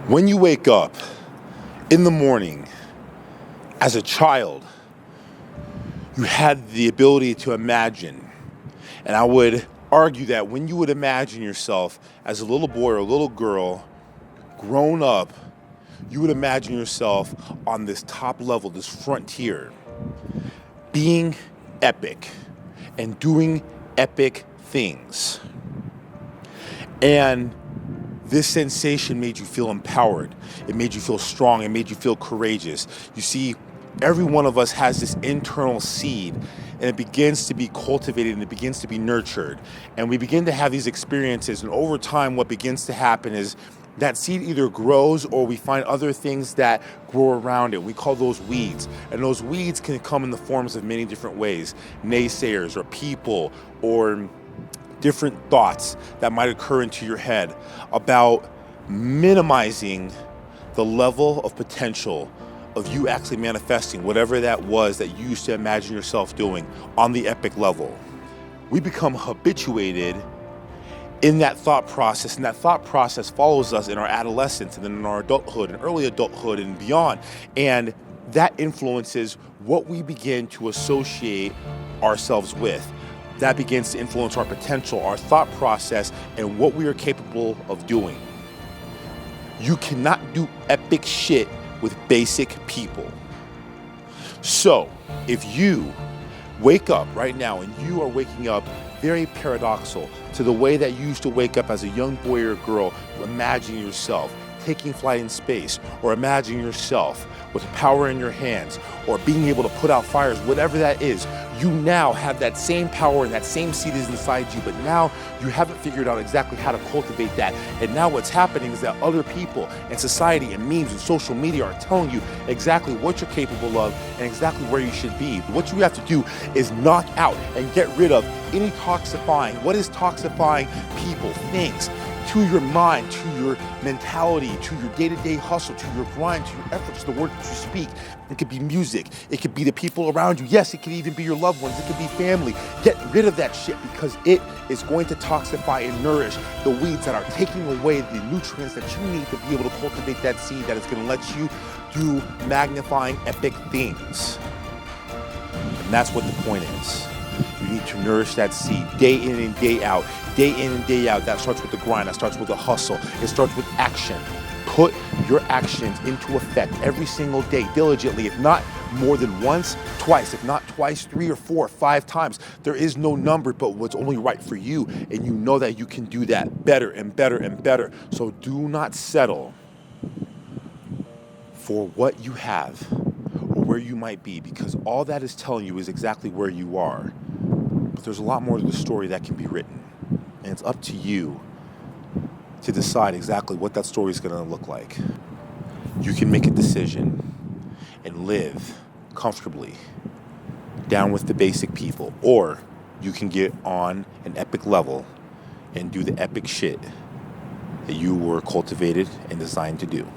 When you wake up in the morning as a child, you had the ability to imagine. And I would argue that when you would imagine yourself as a little boy or a little girl grown up, you would imagine yourself on this top level, this frontier, being epic and doing epic things. And this sensation made you feel empowered. It made you feel strong. It made you feel courageous. You see, every one of us has this internal seed, and it begins to be cultivated and it begins to be nurtured. And we begin to have these experiences, and over time what begins to happen is that seed either grows or we find other things that grow around it. We call those weeds. And those weeds can come in the forms of many different ways. Naysayers or people or different thoughts that might occur into your head about minimizing the level of potential of you actually manifesting whatever that was that you used to imagine yourself doing on the epic level. We become habituated in that thought process, and that thought process follows us in our adolescence and then in our adulthood and early adulthood and beyond. And that influences what we begin to associate ourselves with. That begins to influence our potential, our thought process, and what we are capable of doing. You cannot do epic shit with basic people. So, if you wake up right now and you are waking up very paradoxical to the way that you used to wake up as a young boy or girl, imagining yourself taking flight in space, or imagining yourself with power in your hands, or being able to put out fires, whatever that is, you now have that same power and that same seed is inside you, but now you haven't figured out exactly how to cultivate that. And now what's happening is that other people and society and memes and social media are telling you exactly what you're capable of and exactly where you should be. What you have to do is knock out and get rid of any toxifying. What is toxifying people, things, to your mind, to your mentality, to your day-to-day hustle, to your grind, to your efforts, the words that you speak. It could be music. It could be the people around you. Yes, it could even be your loved ones. It could be family. Get rid of that shit because it is going to toxify and nourish the weeds that are taking away the nutrients that you need to be able to cultivate that seed that is going to let you do magnifying epic things. And that's what the point is. You need to nourish that seed day in and day out. Day in and day out. That starts with the grind. That starts with the hustle. It starts with action. Put your actions into effect every single day, diligently, if not more than once, twice, if not twice, 3 or 4 or 5 times. There is no number but what's only right for you, and you know that you can do that better and better and better. So do not settle for what you have or where you might be, because all that is telling you is exactly where you are. But there's a lot more to the story that can be written, and it's up to you to decide exactly what that story is going to look like. You can make a decision and live comfortably down with the basic people, or you can get on an epic level and do the epic shit that you were cultivated and designed to do.